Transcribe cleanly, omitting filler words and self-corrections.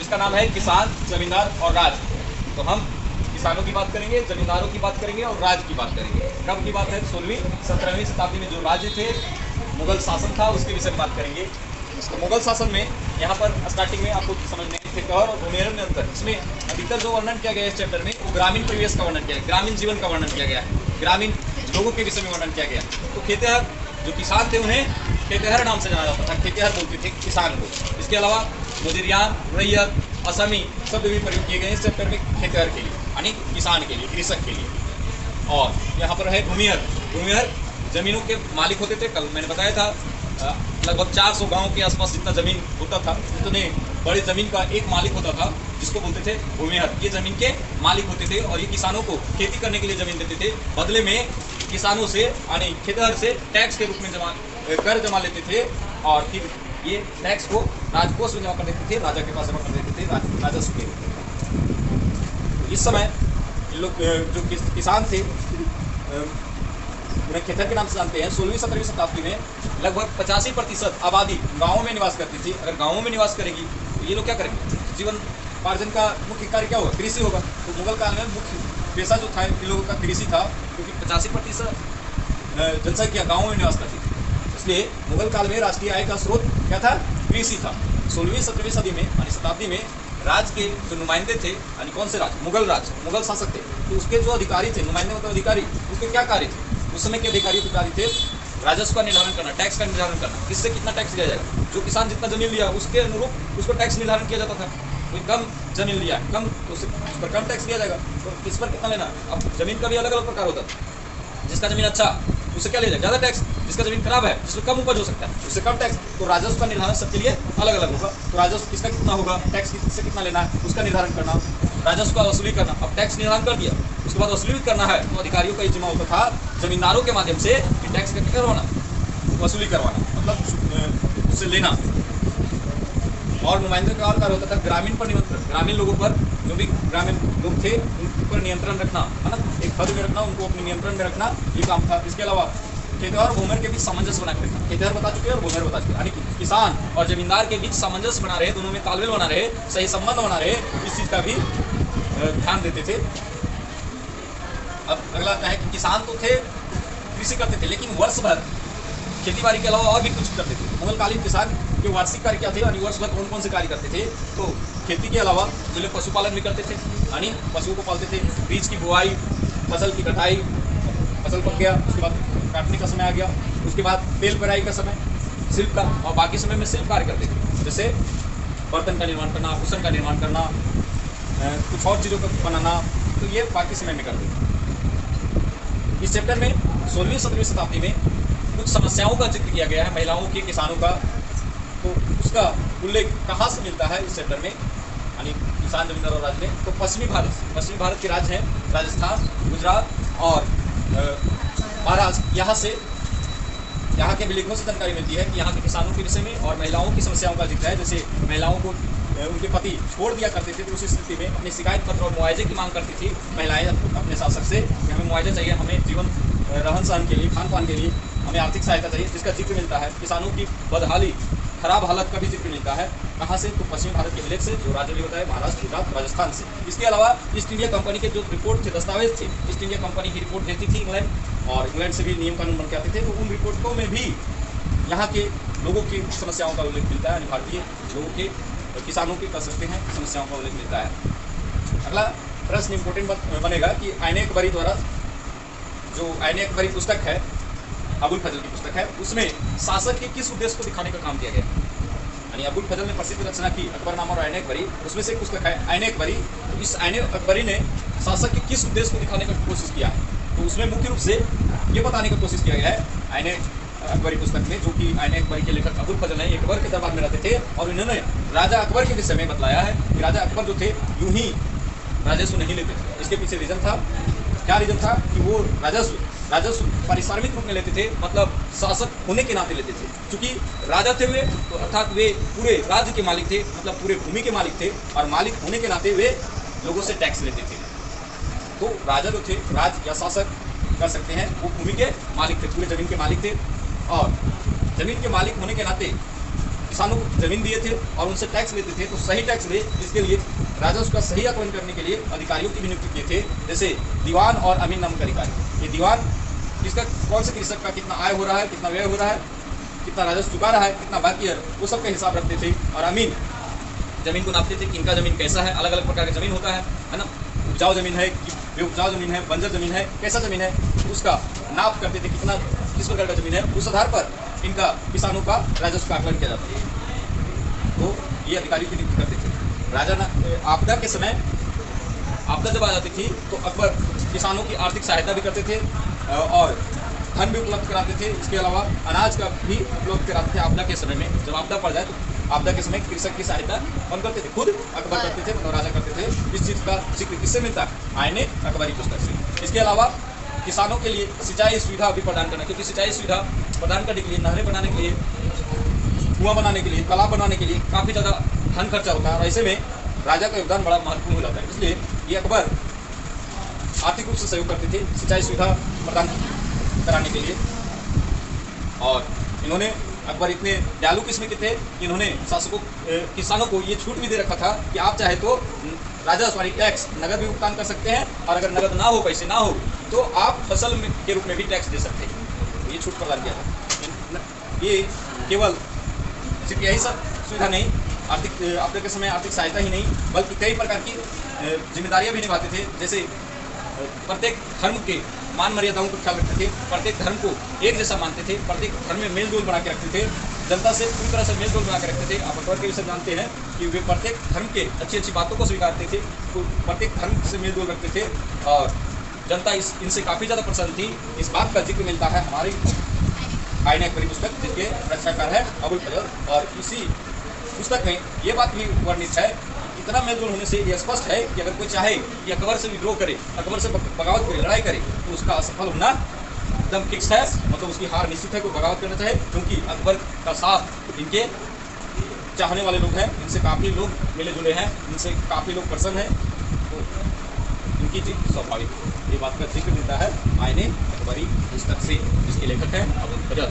जिसका नाम है किसान, जमींदार और राज। तो हम किसानों की बात करेंगे, जमींदारों की बात करेंगे और राज की बात करेंगे। कब की बात है? 16वीं 17वीं शताब्दी में जो राज्य थे, मुगल शासन था, उसके विषय में बात करेंगे। तो मुगल शासन में यहाँ पर स्टार्टिंग में आपको समझने ठेकेदार और भूमिहीन में अंतर, इसमें अधिकतर जो वर्णन किया गया है इस चैप्टर में वो ग्रामीण परिवेश का वर्णन किया गया, ग्रामीण जीवन का वर्णन किया गया है, ग्रामीण लोगों के विषय में वर्णन किया गया। तो खेतिहर जो किसान थे उन्हें खेतिहर नाम से जाना जाता था, खेतिहर बोलते थे किसान को। इसके अलावा मुदिरियान, रैयत, असमी शब्द भी प्रयोग किए गए इस चैप्टर में खेतिहर के लिए, यानी किसान के लिए, कृषक के लिए। और यहाँ पर है भूमिहर। भूमिहर जमीनों के मालिक होते थे। कल मैंने बताया था लगभग 400 गांव के आसपास जितना जमीन होता था, उतने बड़े जमीन का एक मालिक होता था जिसको बोलते थे भूमिहर। ये जमीन के मालिक होते थे और ये किसानों को खेती करने के लिए जमीन देते थे। बदले में किसानों से यानी खेतिहर से टैक्स के रूप में कर जमा लेते थे और फिर ये टैक्स को राजकोष में जमा कर देते थे, राजा के पास जमा कर देते थे राजस्व के रूप में। इस समय लोग जो किसान थे उन्हें खेतिहर के नाम से जानते हैं। 16वीं 17वीं शताब्दी में लगभग 85% आबादी गाँवों में निवास करती थी। अगर गाँवों में निवास करेगी तो ये लोग क्या करेंगे? जीवन उपार्जन का मुख्य कार्य क्या होगा? कृषि होगा। तो मुगल काल में मुख्य पेशा जो था इन लोगों का कृषि था, क्योंकि 85% जनसंख्या गाँवों में निवास करती थी। इसलिए मुगल काल में राष्ट्रीय आय का स्रोत क्या था? कृषि था। 16वीं 17वीं सदी में यानी शताब्दी में राज के जो नुमाइंदे थे, यानी कौन से राज? मुगल राज, मुगल शासक थे। तो उसके जो अधिकारी थे, नुमाइंदे मतलब अधिकारी, उसके क्या कार्य थे? उस समय के अधिकारी थे राजस्व का निर्धारण करना, टैक्स का निर्धारण करना, किससे कितना टैक्स दिया जाएगा। जो किसान जितना जमीन लिया उसके अनुरूप उसको टैक्स निर्धारण किया जाता था। कोई कम जमीन लिया कम, तो उस पर कम टैक्स दिया जाएगा। तो किस पर कितना लेना? अब जमीन का भी अलग अलग प्रकार होता है। जिसका जमीन अच्छा उससे क्या ले जाए? ज़्यादा टैक्स। जिसका जमीन खराब है, जिसमें कम उपज हो सकता है, उससे कम टैक्स। तो राजस्व का निर्धारण सबके लिए अलग अलग होगा। तो राजस्व किसका कितना होगा, टैक्स किससे कितना लेना है, उसका निर्धारण करना, राजस्व का वसूली करना। अब टैक्स निर्धारण कर दिया, उसके बाद वसूली भी करना है, तो अधिकारियों का ये जिम्मा होता था जमींदारों के माध्यम से टैक्स का क्या करवाना? वसूली करवाना, मतलब उससे लेना। और नुमाइंदे का और कार्य होता था ग्रामीण पर नियंत्रण, ग्रामीण लोगों पर, जो भी ग्रामीण लोग थे उन पर नियंत्रण रखना, है ना, एक हद में रखना, उनको अपने नियंत्रण में रखना, ये काम था। इसके अलावा खेतिहर और भूमिहर के बीच सामंजस्य बना के रखना। खेतिहर बता चुके हैं और भूमिहर बता चुके हैं, यानी किसान और जमींदार के बीच सामंजस्य बना रहे, दोनों में तालमेल बना रहे, सही संबंध बना रहे, इस चीज़ का भी ध्यान देते थे। अब अगला आता है कि किसान तो थे, कृषि करते थे, लेकिन वर्ष भर खेती बाड़ी के अलावा और भी कुछ करते थे। मुगलकालीन किसान के वार्षिक कार्य क्या थे, यानी वर्ष भर कौन कौन से कार्य करते थे? तो खेती के अलावा जो लोग पशुपालन भी करते थे, यानी पशुओं को पालते थे, बीज की बुआई, फसल की कटाई, फसल पक गया उसके बाद काटने का समय आ गया, उसके बाद तेल पेराई का समय, शिल्प का, और बाकी समय में शिल्प कार्य करते थे, जैसे बर्तन का निर्माण करना, भूषण का निर्माण करना, कुछ और चीज़ों का बनाना, तो ये बाकी समय में करते थे। इस चैप्टर में 16वीं 17वीं शताब्दी में कुछ समस्याओं का जिक्र किया गया है महिलाओं के, किसानों का। तो उसका उल्लेख कहाँ से मिलता है इस चैप्टर में, यानी किसान, जमींदार और राज्य में? तो पश्चिमी भारत के राज्य हैं राजस्थान, गुजरात और महाराष्ट्र। यहाँ से, यहाँ के विलेखों से जानकारी मिलती है कि यहाँ के किसानों के विषय में और महिलाओं की समस्याओं का जिक्र है। जैसे महिलाओं को उनके पति छोड़ दिया करते थे, तो उस स्थिति में अपने शिकायत पत्र और मुआवजे की मांग करती थी महिलाएं अपने शासक से कि हमें मुआवजा चाहिए, हमें जीवन रहन सहन के लिए, खान पान के लिए हमें आर्थिक सहायता चाहिए, जिसका जिक्र मिलता है। किसानों की बदहाली, खराब हालत का भी जिक्र मिलता है। कहाँ से? तो पश्चिमी भारत के विलेख से, जो राज्य होता है महाराष्ट्र, गुजरात, राजस्थान से। इसके अलावा ईस्ट इंडिया कंपनी के जो रिपोर्ट थे, दस्तावेज थे, ईस्ट इंडिया कंपनी की रिपोर्ट देती थी इंग्लैंड, और इंग्लैंड से भी नियम कानून बन के आते थे। तो उन रिपोर्टों में भी यहाँ के लोगों की समस्याओं का उल्लेख मिलता है, यानी भारतीय लोगों के, किसानों के, कह सकते हैं, समस्याओं का उल्लेख मिलता है। अगला प्रश्न इंपोर्टेंट बनेगा कि आईने अकबरी द्वारा, जो आईने अकबरी पुस्तक है, अबुल फजल की पुस्तक है, उसमें शासक के किस उद्देश्य को दिखाने का काम किया गया? यानी अबुल फजल ने प्रसिद्ध रचना की अकबरनामा और आईने अकबरी, उसमें से एक पुस्तक है आईने अकबरी। तो इस आईने अकबरी ने शासक के किस उद्देश्य को दिखाने की कोशिश किया है? तो उसमें मुख्य रूप से ये बताने की कोशिश किया गया है आईने अकबरी पुस्तक में, जो कि आईने अकबरी के लेखक अबुल फजल हैं, अकबर के दरबार में रहते थे, और इन्होंने राजा अकबर के विषय में बतलाया है कि राजा अकबर जो थे यूं ही राजस्व नहीं लेते थे। इसके पीछे रीजन था, क्या रीजन था? कि वो राजस्व पारिश्रमिक रूप में लेते थे, मतलब शासक होने के नाते लेते थे। क्योंकि राजा थे वे, तो अर्थात वे पूरे राज्य के मालिक थे, मतलब पूरे भूमि के मालिक थे, और मालिक होने के नाते वे लोगों से टैक्स लेते थे। तो राजा जो थे, राज या शासक कर सकते हैं, वो भूमि के मालिक थे, पूरे जमीन के मालिक थे, और जमीन के मालिक होने के नाते किसानों को जमीन दिए थे और उनसे टैक्स लेते थे, तो सही टैक्स ले, इसके लिए राजस्व का सही आकलन करने के लिए अधिकारियों की भी नियुक्ति किए थे, जैसे दीवान और अमीन नामक अधिकारी। ये दीवान इसका कौन से कृषक का कितना आय हो रहा है, कितना व्यय हो रहा है, कितना राजस्व चुका रहा है, कितना बाकी है, वो सब का हिसाब रखते थे। और अमीन जमीन को नापते थे कि इनका जमीन कैसा है, अलग अलग प्रकार का जमीन होता है ना, उपजाऊ जमीन है, बेउपजाऊ जमीन है, बंजर जमीन है, कैसा जमीन है, उसका नाप करते थे, कितना किस प्रकार का जमीन है, उस आधार पर इनका किसानों का राजस्व का आकलन किया जाता था। तो ये अधिकारी की नियुक्ति करते थे। राजा आपदा के समय आपदा जब आ जाती थी तो अकबर किसानों की आर्थिक सहायता भी करते थे और धन भी उपलब्ध कराते थे। इसके अलावा अनाज का भी उपलब्ध कराते थे। आपदा के समय में जब आपदा पड़ जाए तो आपदा के समय कृषक की सहायता कौन करते थे? खुद अकबर करते थे, मतलब राजा करते थे। इस चीज़ का जिक्र किससे मिलता है? आईने अकबरी पुस्तक से। इसके अलावा किसानों के लिए सिंचाई सुविधा भी प्रदान करना, क्योंकि सिंचाई सुविधा प्रदान करने के लिए, नहरें बनाने के लिए, कुआं बनाने के लिए, तालाब बनाने के लिए काफ़ी ज़्यादा धन खर्चा होता है और ऐसे में राजा का योगदान बड़ा महत्वपूर्ण हो जाता है। इसलिए ये अकबर आर्थिक रूप से सहयोग करते थे सिंचाई सुविधा प्रदान कराने के लिए। और इन्होंने अकबर इतने दयालु किस्म के थे कि इन्होंने शासकों किसानों को ये छूट भी दे रखा था कि आप चाहे तो राजस्व टैक्स नगद भी भुगतान कर सकते हैं और अगर नगद ना हो, पैसे ना हो, तो आप फसल के रूप में भी टैक्स दे सकते हैं। ये छूट प्रदान किया था। ये केवल सिर्फ यही सब सुविधा नहीं, आर्थिक आपदा के समय आर्थिक सहायता ही नहीं, बल्कि कई प्रकार की जिम्मेदारियां भी निभाते थे। जैसे प्रत्येक धर्म के मान मर्यादाओं को ख्याल रखते थे, प्रत्येक धर्म को एक जैसा मानते थे, प्रत्येक धर्म में मेल जोल बना के रखते थे, जनता से पूरी तरह से मेल जोल बना के रखते थे। आप अकबर के विषय जानते हैं कि वे प्रत्येक धर्म के अच्छी अच्छी बातों को स्वीकारते थे, प्रत्येक धर्म से मेल जोल रखते थे और जनता इनसे काफ़ी ज़्यादा प्रसन्न थी। इस बात का जिक्र मिलता है हमारी आईने अकबरी पुस्तक, जिसके रचनाकार है अबुल फजल। और इसी पुस्तक में ये बात भी वर्णित है, इतना मेलजोल होने से यह स्पष्ट है कि अगर कोई चाहे कि अकबर से विद्रोह करे, अकबर से बगावत करे, लड़ाई करे, तो उसका असफल होना एकदम फिक्स है, मतलब उसकी हार निश्चित है। कोई बगावत करना चाहे, क्योंकि अकबर का साथ इनके चाहने वाले लोग हैं, इनसे काफ़ी लोग मिले जुले हैं, इनसे काफ़ी लोग प्रसन्न हैं, तो इनकी जीत स्वाभाविक है। ये बात का जिक्र मिलता है आईने अकबरी पुस्तक से, जिसके लेखक हैं अबुल फजल।